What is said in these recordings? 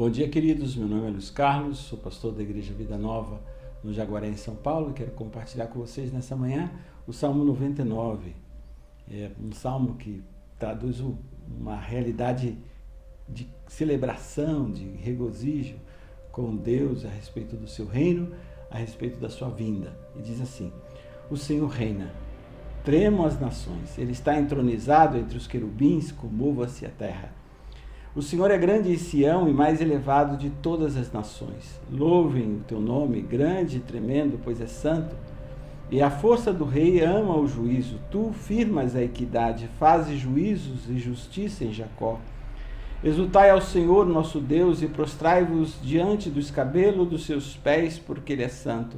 Bom dia, queridos. Meu nome é Luiz Carlos, sou pastor da Igreja Vida Nova no Jaguaré, em São Paulo, e quero compartilhar com vocês nessa manhã o Salmo 99. É um salmo que traduz uma realidade de celebração, de regozijo com Deus a respeito do seu reino, a respeito da sua vinda. E diz assim: o Senhor reina, tremam as nações, ele está entronizado entre os querubins, comova-se a terra. O Senhor é grande em Sião e mais elevado de todas as nações. Louvem o teu nome, grande e tremendo, pois é santo. E a força do rei ama o juízo. Tu firmas a equidade, fazes juízos e justiça em Jacó. Exultai ao Senhor nosso Deus e prostrai-vos diante do escabelo dos seus pés, porque ele é santo.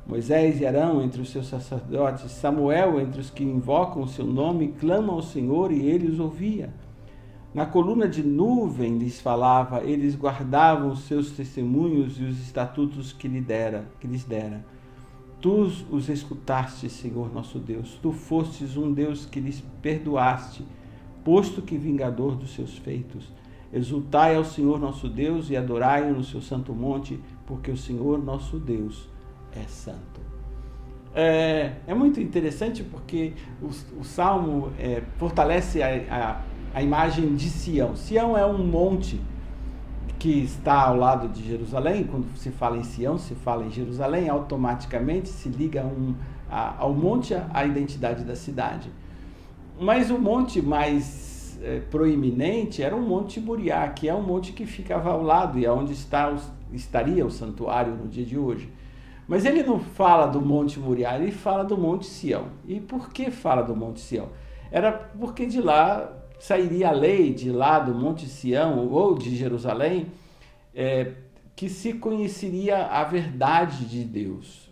Moisés e Arão entre os seus sacerdotes, Samuel entre os que invocam o seu nome, clamam ao Senhor e ele os ouvia. Na coluna de nuvem lhes falava, eles guardavam os seus testemunhos e os estatutos que lhes dera. Tu os escutaste, Senhor nosso Deus, tu fostes um Deus que lhes perdoaste, posto que vingador dos seus feitos. Exultai ao Senhor nosso Deus e adorai-o no seu santo monte, porque o Senhor nosso Deus é santo. É muito interessante porque o Salmo fortalece a imagem de Sião. Sião é um monte que está ao lado de Jerusalém. Quando se fala em Sião, se fala em Jerusalém, automaticamente se liga ao monte a identidade da cidade. Mas o monte mais proeminente era o Monte Moriá, que é um monte que ficava ao lado e é onde estaria o santuário no dia de hoje. Mas ele não fala do Monte Moriá, ele fala do Monte Sião. E por que fala do Monte Sião? Era porque de lá sairia a lei, de lá do Monte Sião ou de Jerusalém, que se conheceria a verdade de Deus.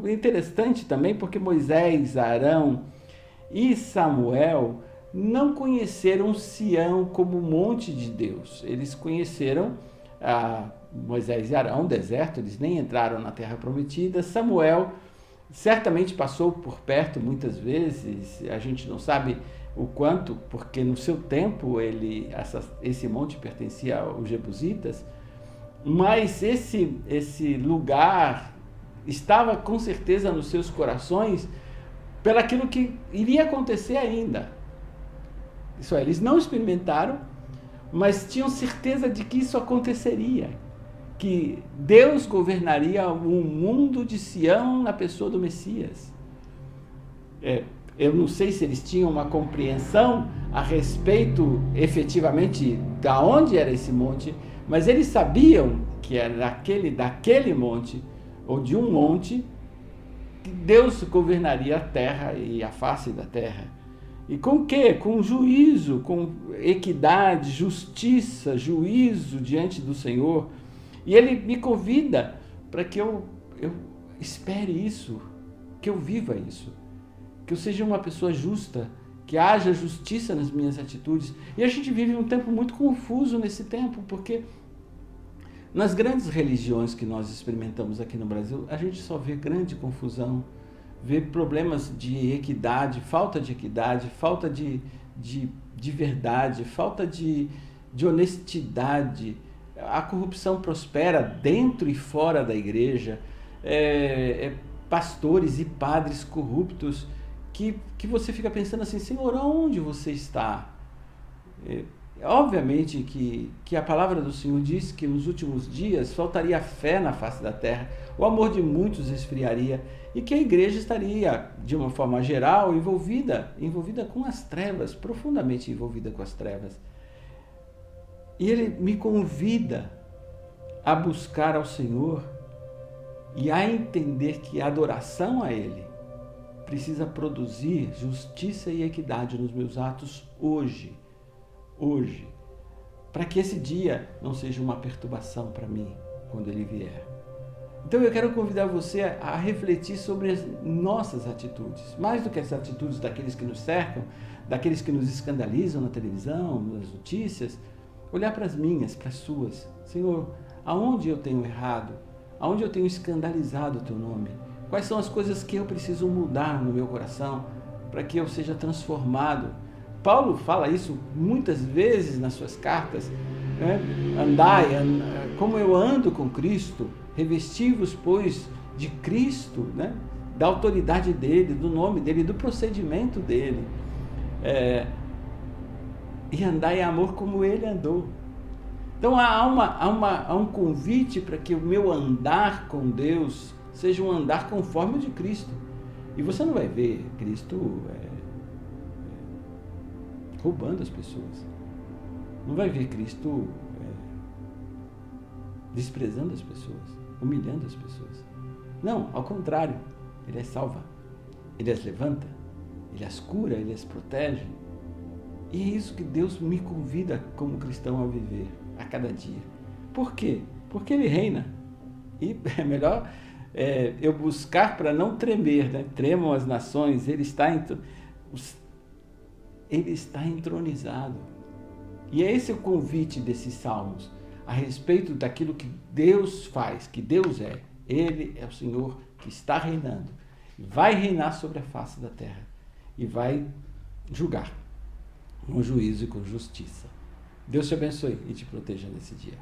Interessante também porque Moisés, Arão e Samuel não conheceram Sião como monte de Deus. Eles conheceram Moisés e Arão, deserto, eles nem entraram na terra prometida. Samuel certamente passou por perto muitas vezes, a gente não sabe o quanto, porque no seu tempo esse monte pertencia aos jebusitas, mas esse lugar estava com certeza nos seus corações pelaquilo que iria acontecer ainda. Isso é, eles não experimentaram, mas tinham certeza de que isso aconteceria, que Deus governaria o mundo de Sião na pessoa do Messias. Eu não sei se eles tinham uma compreensão a respeito, efetivamente, de onde era esse monte, mas eles sabiam que era daquele monte, ou de um monte, que Deus governaria a terra e a face da terra. E com o quê? Com juízo, com equidade, justiça, juízo diante do Senhor. E ele me convida para que eu espere isso, que eu viva isso. Que eu seja uma pessoa justa, que haja justiça nas minhas atitudes. E a gente vive um tempo muito confuso nesse tempo, porque nas grandes religiões que nós experimentamos aqui no Brasil, a gente só vê grande confusão, vê problemas de equidade, falta de verdade, falta de honestidade. A corrupção prospera dentro e fora da igreja, pastores e padres corruptos, que você fica pensando assim: Senhor, onde você está? Obviamente que a palavra do Senhor diz que nos últimos dias faltaria fé na face da terra, o amor de muitos esfriaria e que a igreja estaria, de uma forma geral, envolvida com as trevas, profundamente envolvida com as trevas. E ele me convida a buscar ao Senhor e a entender que a adoração a Ele precisa produzir justiça e equidade nos meus atos hoje, para que esse dia não seja uma perturbação para mim quando ele vier. Então eu quero convidar você a refletir sobre as nossas atitudes, mais do que as atitudes daqueles que nos cercam, daqueles que nos escandalizam na televisão, nas notícias, olhar para as minhas, para as suas. Senhor, aonde eu tenho errado? Aonde eu tenho escandalizado o teu nome? Quais são as coisas que eu preciso mudar no meu coração para que eu seja transformado? Paulo fala isso muitas vezes nas suas cartas, né? Andai, como eu ando com Cristo, revesti-vos, pois, de Cristo, né? Da autoridade dele, do nome dele, do procedimento dele. E andai em amor como ele andou. Então há um convite para que o meu andar com Deus seja um andar conforme o de Cristo. E você não vai ver Cristo roubando as pessoas. Não vai ver Cristo desprezando as pessoas, humilhando as pessoas. Não, ao contrário. Ele as salva, ele as levanta, ele as cura, ele as protege. E é isso que Deus me convida como cristão a viver a cada dia. Por quê? Porque ele reina. E é melhor eu buscar para não tremer, né? Tremam as nações, ele está entronizado. E é esse o convite desses salmos, a respeito daquilo que Deus faz, que Deus é. Ele é o Senhor que está reinando, vai reinar sobre a face da terra e vai julgar com juízo e com justiça. Deus te abençoe e te proteja nesse dia.